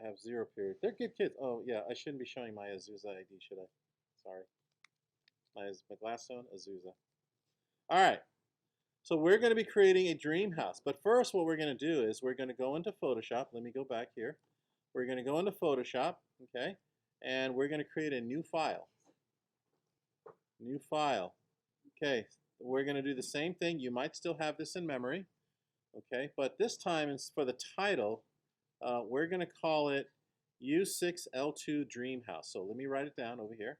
I have 0 period. They're good kids. Oh yeah, I shouldn't be showing my Azusa ID, should I? Sorry. My Gladstone Azusa. All right. So we're going to be creating a dream house. But first what we're going to do is we're going to go into Photoshop. Let me go back here. We're going to go into Photoshop, okay? And we're going to create a new file. New file. Okay. We're going to do the same thing. You might still have this in memory, okay? But this time, for the title, we're going to call it U6L2 Dream House. So let me write it down over here.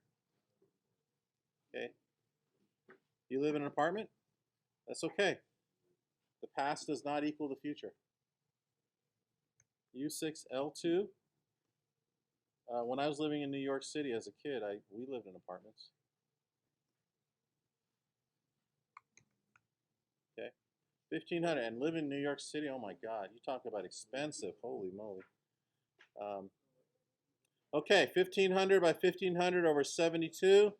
Okay. You live in an apartment? That's okay. The past does not equal the future. U6L2. When I was living in New York City as a kid, we lived in apartments. Okay. 1,500 and live in New York City. Oh my God, you talk about expensive. Holy moly. Okay, 1,500 by 1,500 over 72.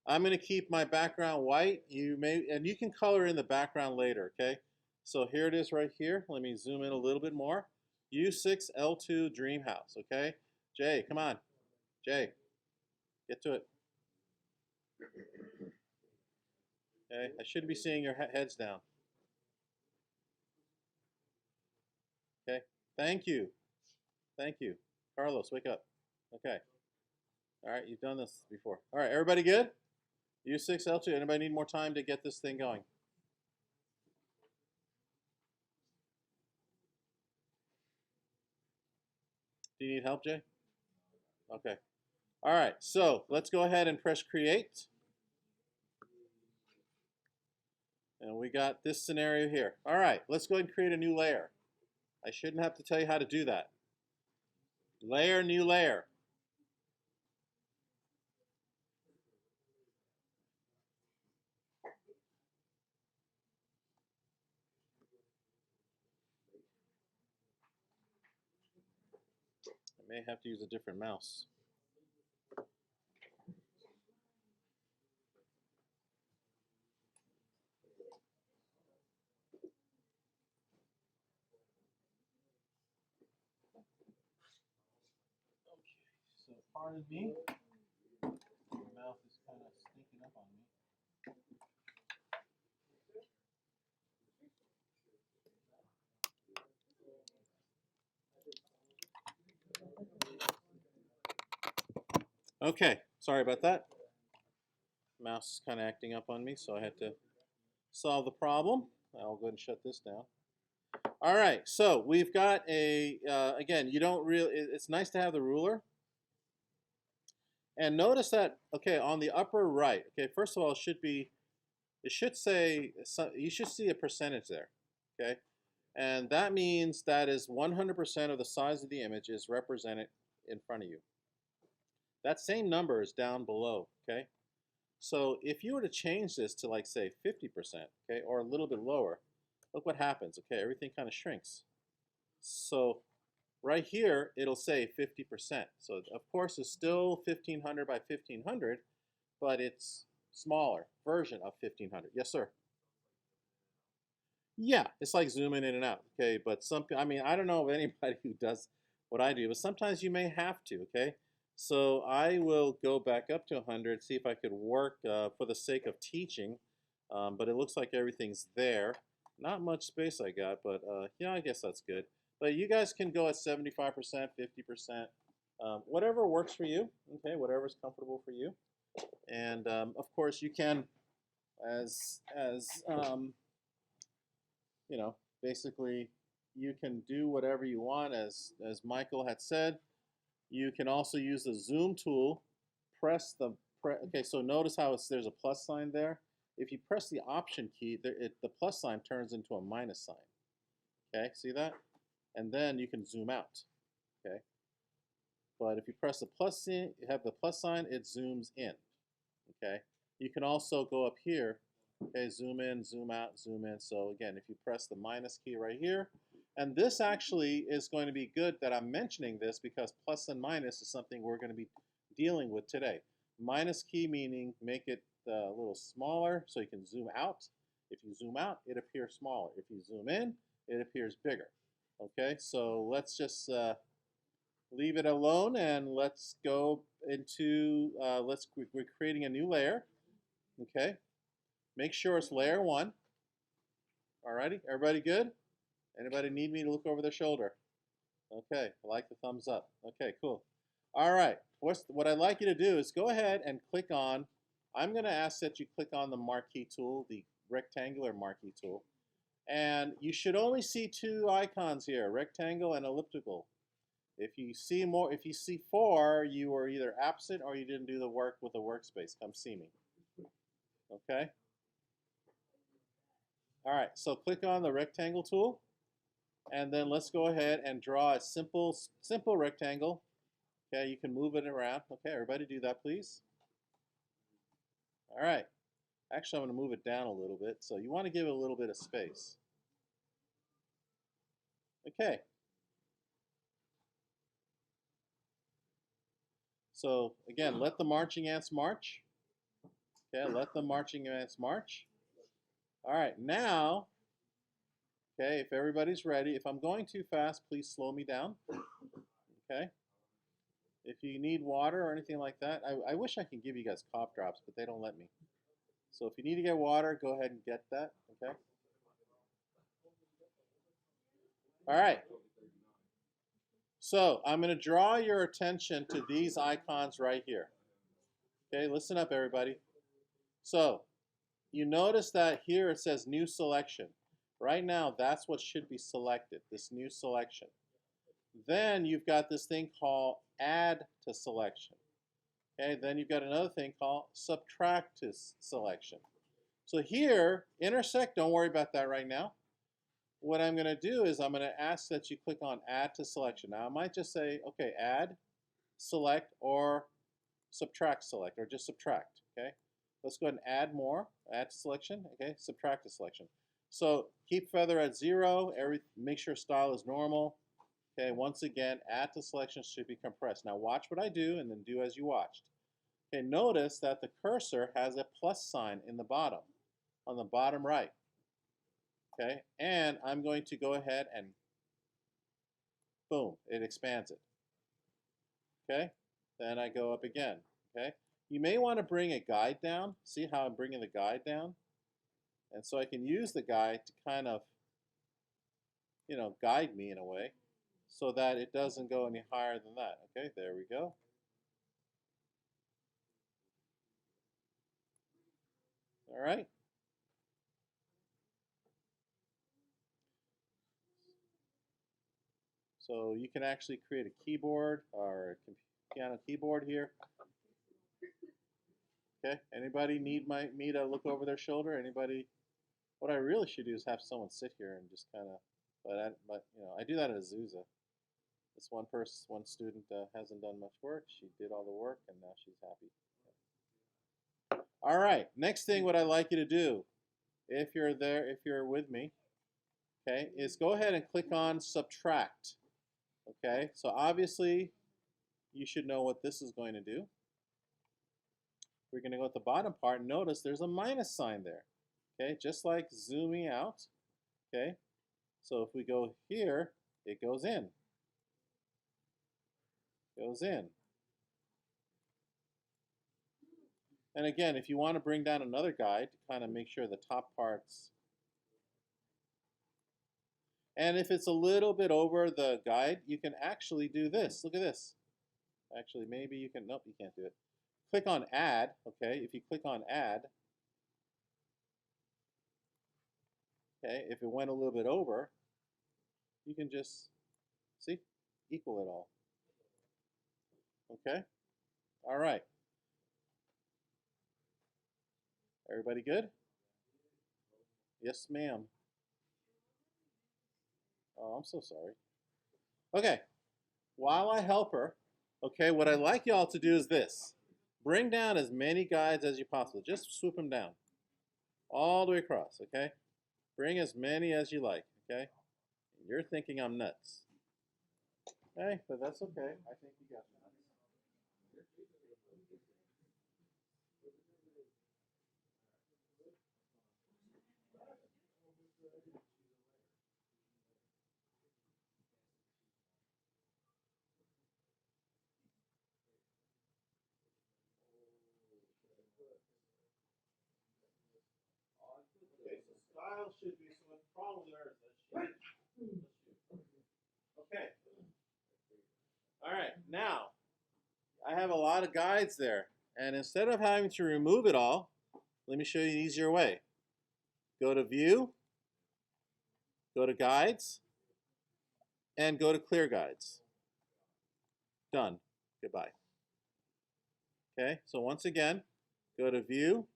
I'm going to keep my background white. And you can color in the background later, okay? So here it is right here. Let me zoom in a little bit more. U6L2 Dream House, okay? Jay, come on. Jay, get to it. Okay, I shouldn't be seeing your heads down. Okay, thank you. Thank you. Carlos, wake up. Okay. All right, you've done this before. All right, everybody good? U6L2. Anybody need more time to get this thing going? Do you need help, Jay? Okay. All right, so let's go ahead and press create. And we got this scenario here. All right, let's go ahead and create a new layer. I shouldn't have to tell you how to do that. Layer, new layer. I may have to use a different mouse. So pardon me, the mouth is kind of sneaking up on me. Okay, sorry about that. Mouse is kind of acting up on me, so I had to solve the problem. I'll go ahead and shut this down. All right, so we've got again, you don't really, it's nice to have the ruler. And notice that, okay, on the upper right, okay, first of all, it should say, you should see a percentage there, okay? And that means that is 100% of the size of the image is represented in front of you. That same number is down below, okay? So if you were to change this to like say 50%, okay, or a little bit lower, look what happens, okay? Everything kind of shrinks. So right here, it'll say 50%. So of course it's still 1,500 by 1,500, but it's smaller version of 1,500. Yes, sir. Yeah, it's like zooming in and out, okay? But I mean, I don't know of anybody who does what I do, but sometimes you may have to, okay? So I will go back up to 100, see if I could work for the sake of teaching, but it looks like everything's there. Not much space I got, but yeah, I guess that's good. But you guys can go at 75%, 50%, whatever works for you, okay? Whatever's comfortable for you. And of course, you can, as you know, basically you can do whatever you want, as Michael had said. You can also use the zoom tool. Okay, so notice how there's a plus sign there. If you press the option key, the plus sign turns into a minus sign. Okay, see that? And then you can zoom out. Okay, but if you press the plus sign, you have the plus sign, it zooms in. Okay, you can also go up here. Okay, zoom in, zoom out, zoom in. So again, if you press the minus key right here, and this actually is going to be good that I'm mentioning this because plus and minus is something we're going to be dealing with today. Minus key meaning make it a little smaller so you can zoom out. If you zoom out, it appears smaller. If you zoom in, it appears bigger. Okay, so let's just leave it alone and let's go into, we're creating a new layer. Okay, make sure it's layer 1. Alrighty, everybody good? Anybody need me to look over their shoulder? Okay, I like the thumbs up. Okay, cool. All right, what I'd like you to do is go ahead and click on, I'm going to ask that you click on the Marquee Tool, the rectangular Marquee Tool. And you should only see 2 icons here, rectangle and elliptical. If you see 4, you were either absent or you didn't do the work with the workspace. Come see me. Okay? All right, so click on the rectangle tool. And then let's go ahead and draw a simple rectangle. Okay, you can move it around. Okay, everybody do that, please. All right. Actually, I'm going to move it down a little bit. So you want to give it a little bit of space. Okay. So again, let the marching ants march. Okay, let the marching ants march. All right, now, okay, if everybody's ready, if I'm going too fast, please slow me down. Okay. If you need water or anything like that, I wish I could give you guys cough drops, but they don't let me. So if you need to get water, go ahead and get that, okay? All right. So I'm going to draw your attention to these icons right here. Okay, listen up, everybody. So you notice that here it says new selection. Right now, that's what should be selected, this new selection. Then you've got this thing called add to selection. Okay, then you've got another thing called subtract to selection. So here, intersect, don't worry about that right now. What I'm going to do is I'm going to ask that you click on add to selection. Now I might just say, okay, add, select, or subtract select, or just subtract, okay? Let's go ahead and add more, add to selection, okay, subtract to selection. So keep feather at 0, make sure style is normal. Okay, once again, add to selection should be compressed. Now watch what I do and then do as you watched. Okay, notice that the cursor has a plus sign in the bottom, on the bottom right. Okay, and I'm going to go ahead and boom, it expands it. Okay, then I go up again. Okay, you may want to bring a guide down. See how I'm bringing the guide down? And so I can use the guide to kind of, guide me in a way so that it doesn't go any higher than that. Okay, there we go. All right. So you can actually create a keyboard or a piano keyboard here. Okay, anybody need me to look over their shoulder? Anybody? What I really should do is have someone sit here and just kind of, but I do that at Azusa. This one student hasn't done much work. She did all the work and now she's happy. All right, next thing what I'd like you to do, if you're with me, okay, is go ahead and click on subtract. Okay, so obviously you should know what this is going to do. We're going to go at the bottom part and notice there's a minus sign there. Okay, just like zooming out. Okay, so if we go here, it goes in. Goes in. And again, if you want to bring down another guide to kind of make sure the top parts. And if it's a little bit over the guide, you can actually do this. Look at this. Actually, maybe you can, nope, you can't do it. Click on add, okay? If you click on add, okay, if it went a little bit over, you can just, see, equal it all. Okay? All right. Everybody good? Yes, ma'am. Oh, I'm so sorry. Okay. While I help her, okay, what I'd like y'all to do is this. Bring down as many guides as you possibly. Just swoop them down. All the way across, okay? Bring as many as you like, okay? You're thinking I'm nuts. Okay, but that's okay. I think you got nuts. should be, so the problem there is that okay. All right, now I have a lot of guides there, and instead of having to remove it all, let me show you an easier way. Go to View, go to Guides, and go to Clear Guides. Done. Goodbye. Okay, so once again, go to View,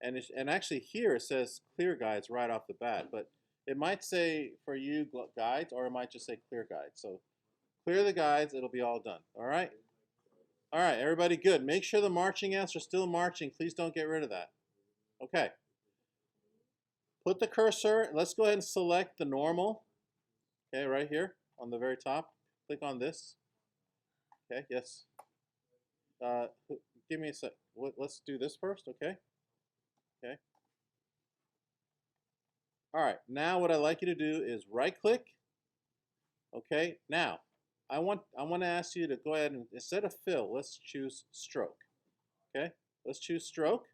and actually here it says Clear Guides right off the bat, but it might say for you Guides, or it might just say Clear Guides. So clear the guides, it'll be all done. All right? All right, everybody good. Make sure the marching ants are still marching. Please don't get rid of that. Okay. Put the cursor, let's go ahead and select the normal. Okay, right here on the very top. Click on this. Okay, yes. Give me a sec. Let's do this first, okay? Okay. All right, now what I'd like you to do is right click. Okay, now I want to ask you to go ahead and instead of fill, let's choose stroke. Okay, let's choose stroke.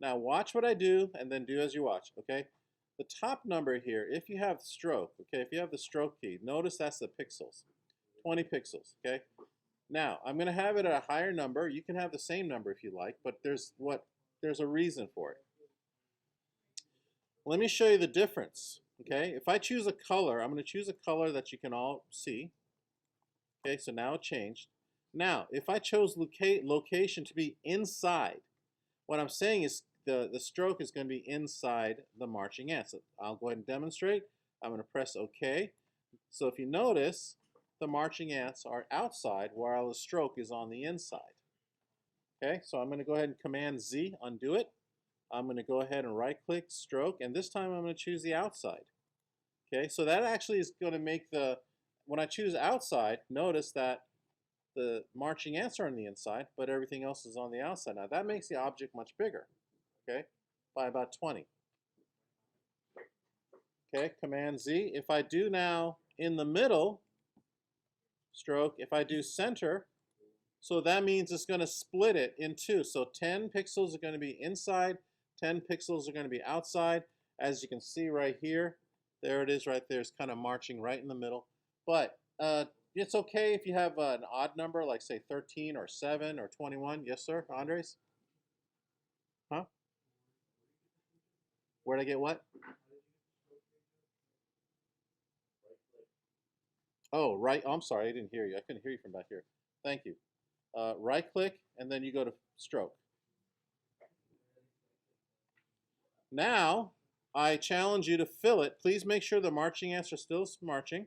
Now watch what I do and then do as you watch, okay? The top number here, if you have stroke, okay, if you have the stroke key, notice that's the pixels, 20 pixels, okay? Now, I'm going to have it at a higher number. You can have the same number if you like, but there's a reason for it. Let me show you the difference, okay? If I choose a color, I'm going to choose a color that you can all see. Okay, so now it changed. Now, if I chose location to be inside, what I'm saying is the stroke is going to be inside the marching ants. So I'll go ahead and demonstrate. I'm going to press OK. So if you notice, the marching ants are outside while the stroke is on the inside. Okay, so I'm going to go ahead and Command Z, undo it. I'm going to go ahead and right click stroke, and this time I'm going to choose the outside. Okay, so that actually is going to make when I choose outside, notice that the marching ants are on the inside, but everything else is on the outside. Now that makes the object much bigger, okay, by about 20. Okay, Command Z. If I do now in the middle, stroke, if I do center, so that means it's going to split it in two. So 10 pixels are going to be inside, 10 pixels are going to be outside. As you can see right here, there it is right there. It's kind of marching right in the middle. But it's okay if you have an odd number, like say 13 or 7 or 21. Yes, sir, Andres? Huh? Where'd I get what? Oh, right. Oh, I'm sorry, I didn't hear you. I couldn't hear you from back here. Thank you. Right click, and then you go to stroke. Now, I challenge you to fill it. Please make sure the marching ants are still marching.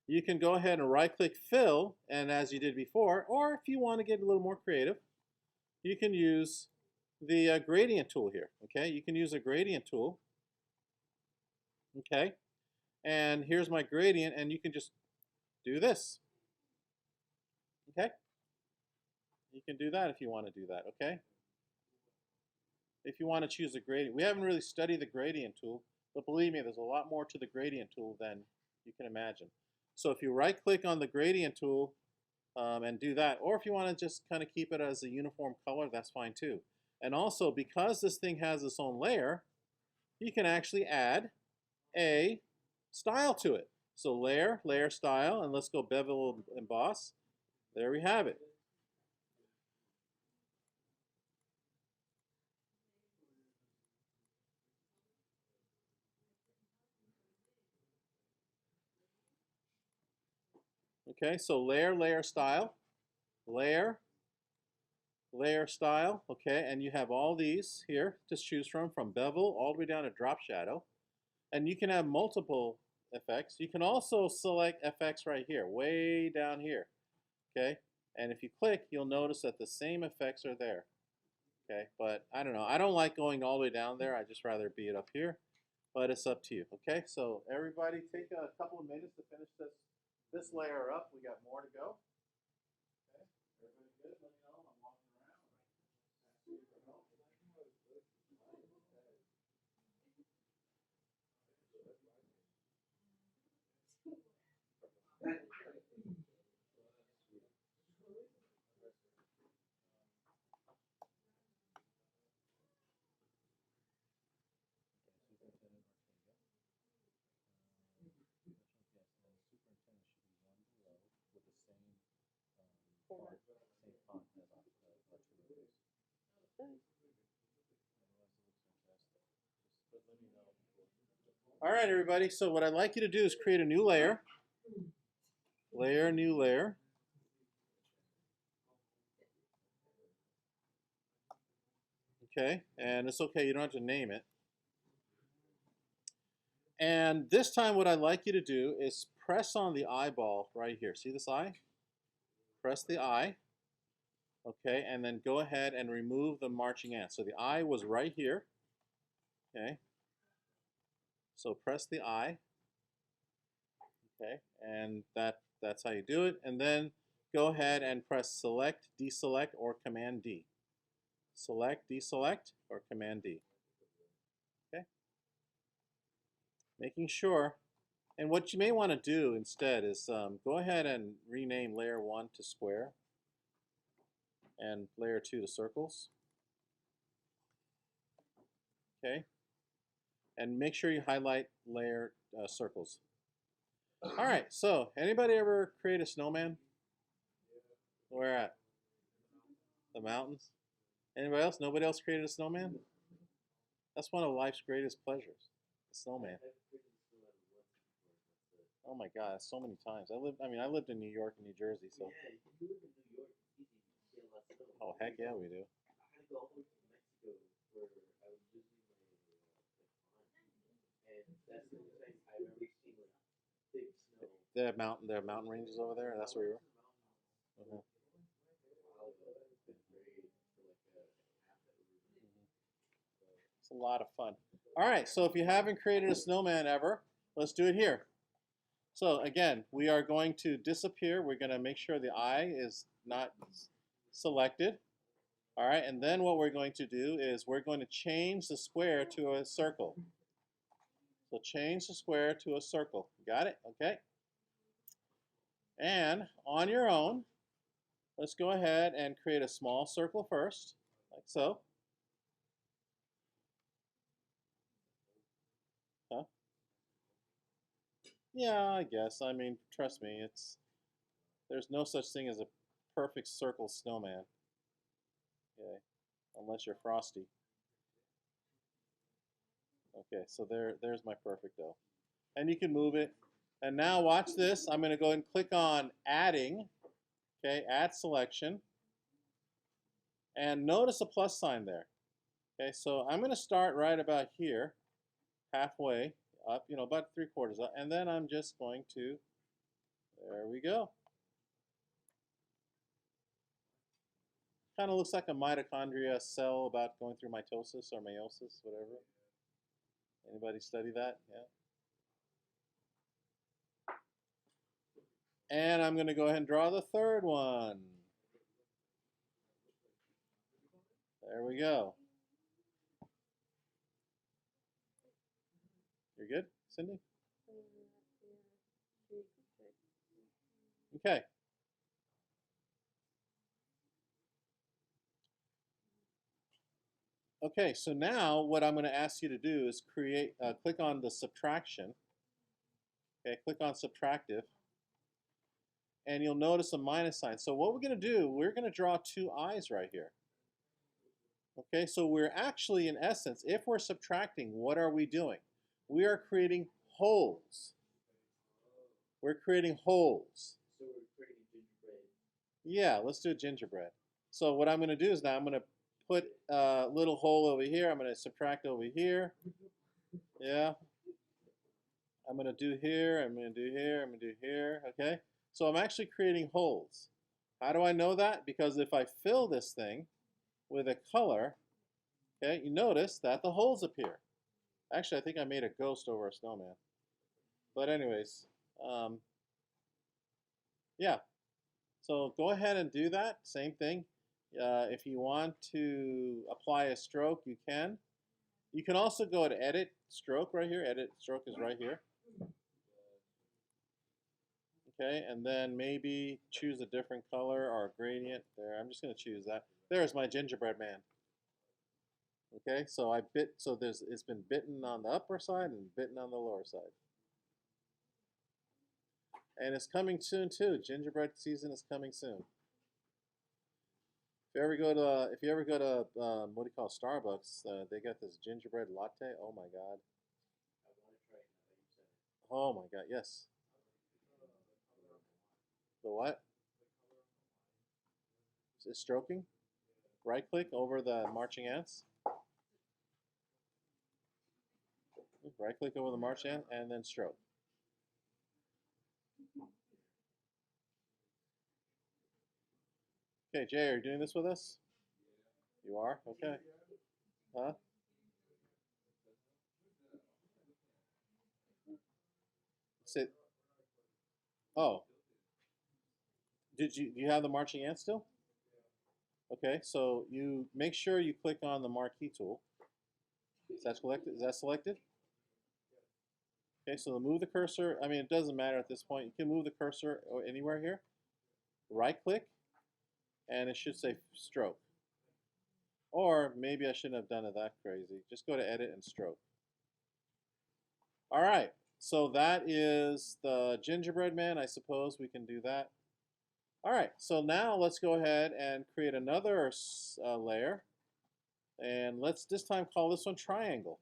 You can go ahead and right click fill, and as you did before, or if you want to get a little more creative, you can use the gradient tool here. Okay, you can use a gradient tool. Okay, and here's my gradient, and you can just do this. Okay, you can do that if you want to do that. Okay, if you want to choose a gradient, we haven't really studied the gradient tool, but believe me, there's a lot more to the gradient tool than you can imagine. So if you right click on the gradient tool and do that, or if you want to just kind of keep it as a uniform color, that's fine too. And also, because this thing has its own layer, you can actually add a style to it. So layer, layer style, and let's go bevel emboss. There we have it. Okay, so layer, layer style, layer, layer style, okay, and you have all these here to choose from bevel all the way down to drop shadow. And you can have multiple effects. You can also select effects right here, way down here, okay? And if you click, you'll notice that the same effects are there, okay? But I don't know, I don't like going all the way down there. I'd just rather be it up here, but it's up to you, okay? So everybody take a couple of minutes to finish this layer up. We got more to go. Okay, everybody good? Let me know. I'm walking around. format. All right, everybody. So what I'd like you to do is create a new layer. Layer, new layer. Okay, and it's okay. You don't have to name it. And this time what I'd like you to do is press on the eyeball right here. See this eye? Press the eye. Okay, and then go ahead and remove the marching ant. So the eye was right here. Okay. So press the eye. Okay, and that's how you do it. And then go ahead and press select, deselect, or command D. Select, deselect, or command D. Okay. Making sure. And what you may want to do instead is go ahead and rename layer 1 to square and layer 2 to circles. Okay. And make sure you highlight layer circles. All right, so anybody ever create a snowman? Where at? The mountains? Anybody else? Nobody else created a snowman? That's one of life's greatest pleasures, a snowman. Oh my God, so many times. I lived in New York and New Jersey, so. Oh heck yeah, we do. They have mountain ranges over there. That's where you were. It's a lot of fun. All right, so if you haven't created a snowman ever, let's do it here. So again, we are going to disappear. We're going to make sure the eye is not selected. All right, and then what we're going to do is we're going to change the square to a circle. So change the square to a circle. Got it? Okay. And on your own, let's go ahead and create a small circle first, like so. Huh? Yeah, I guess. I mean, trust me, there's no such thing as a perfect circle snowman. Okay, unless you're Frosty. Okay, so there's my perfect dough. And you can move it. And now watch this. I'm going to go and click on adding. Okay, add selection. And notice a plus sign there. Okay, so I'm going to start right about here, halfway up, about 3/4 up. And then I'm just going to, there we go. Kind of looks like a mitochondria cell about going through mitosis or meiosis, whatever. Anybody study that? Yeah. And I'm going to go ahead and draw the third one. There we go. You're good, Cindy? Okay. Okay, so now what I'm going to ask you to do is click on the subtraction. Okay, click on subtractive. And you'll notice a minus sign. So what we're going to do, we're going to draw two eyes right here. Okay, so we're actually, in essence, if we're subtracting, what are we doing? We are creating holes. We're creating holes. So we're creating gingerbread. Yeah, let's do a gingerbread. So what I'm going to do is now I'm going to put a little hole over here. I'm going to subtract over here. Yeah. I'm going to do here. I'm going to do here. I'm going to do here. Okay. So I'm actually creating holes. How do I know that? Because if I fill this thing with a color, okay, you notice that the holes appear. Actually, I think I made a ghost over a snowman. But anyways, yeah. So go ahead and do that. Same thing. If you want to apply a stroke, you can. You can also go to Edit Stroke right here. Edit Stroke is right here. Okay, and then maybe choose a different color or a gradient. There, I'm just going to choose that. There's my gingerbread man. Okay, so it's been bitten on the upper side and bitten on the lower side. And it's coming soon too. Gingerbread season is coming soon. if you ever go to what do you call it, Starbucks, they got this gingerbread latte. Oh my god. I want to try it now that you said it. Oh my god. Yes. The what? Is it stroking? Right click over the marching ants. Right click over the marching ant and then stroke. Okay, Jay, are you doing this with us? You are? Okay. Huh? Sit. Oh, do you have the marching ant still? Okay, so you make sure you click on the Marquee Tool. Is that selected? Is that selected? Okay, so move the cursor. I mean, it doesn't matter at this point. You can move the cursor anywhere here. Right click, and it should say stroke. Or maybe I shouldn't have done it that crazy. Just go to edit and stroke. All right, so that is the gingerbread man. I suppose we can do that. All right, so now let's go ahead and create another layer. And let's this time call this one triangle.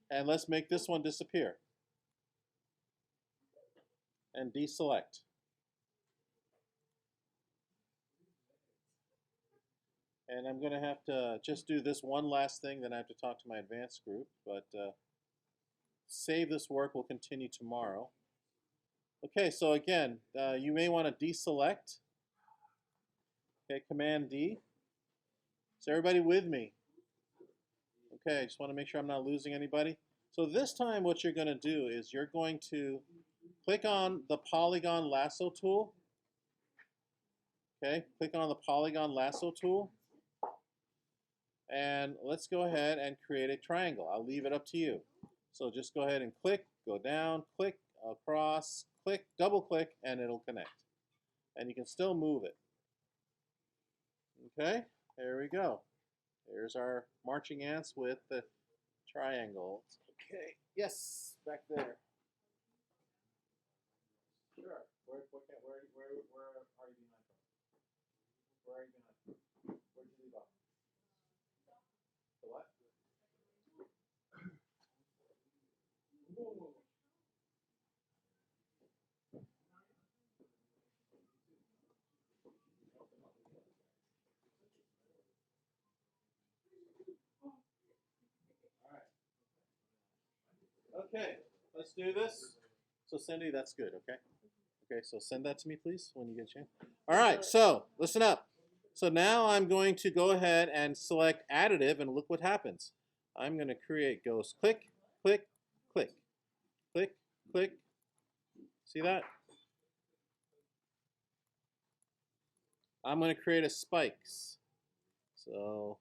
And let's make this one disappear. And deselect. And I'm going to have to just do this one last thing, then I have to talk to my advanced group. But save this work, we'll continue tomorrow. Okay, so again, you may want to deselect. Okay, Command D. Is everybody with me? Okay, I just want to make sure I'm not losing anybody. So this time what you're going to do is you're going to click on the polygon lasso tool. Okay, click on the polygon lasso tool. And let's go ahead and create a triangle. I'll leave it up to you. So just go ahead and click, go down, click, across, click, double click, and it'll connect. And you can still move it. Okay, there we go. Here's our marching ants with the triangle. Okay, yes, back there. Sure. Where are you behind from? Where are you behind? Where'd you leave off? The what? Okay, let's do this. So Cindy, that's good, okay? Okay, so send that to me, please, when you get a chance. All right, so listen up. So now I'm going to go ahead and select additive, and look what happens. I'm going to create ghost. Click, click, click, click, click. See that? I'm going to create a spikes. So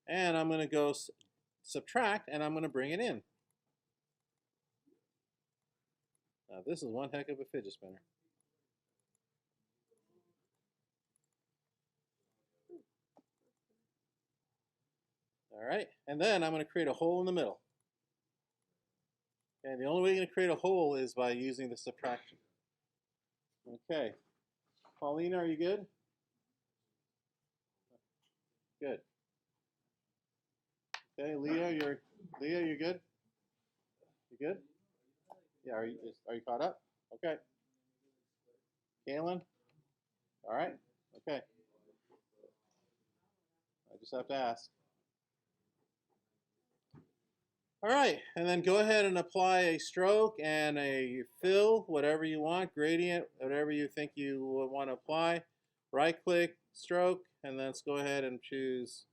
and I'm going to go subtract, and I'm going to bring it in. Now this is one heck of a fidget spinner. All right, and then I'm going to create a hole in the middle. And the only way you're going to create a hole is by using the subtraction. Okay, Paulina, are you good? Good. Okay, Leah, you're good? You good? Yeah, are you caught up? Okay. Kaylin? All right. Okay. I just have to ask. All right, and then go ahead and apply a stroke and a fill, whatever you want, gradient, whatever you think you would want to apply. Right click, stroke, and then let's go ahead and choose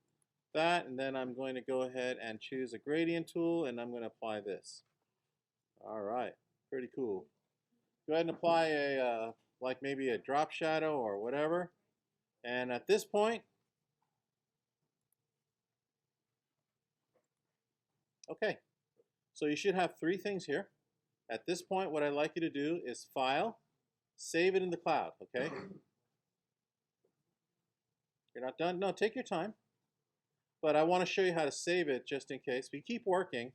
that, and then I'm going to go ahead and choose a gradient tool, and I'm going to apply this. All right, pretty cool. Go ahead and apply a, like maybe a drop shadow or whatever. And at this point, okay, so you should have three things here. At this point, what I'd like you to do is File, save it in the cloud, okay? You're not done? No, take your time. But I want to show you how to save it just in case. We keep working.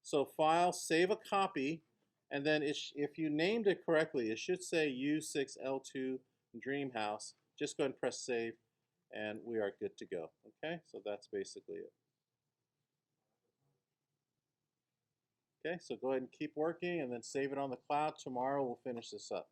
So file, save a copy, and then if you named it correctly, it should say U6L2 Dream House. Just go ahead and press save, and we are good to go. Okay, so that's basically it. Okay, so go ahead and keep working and then save it on the cloud. Tomorrow we'll finish this up.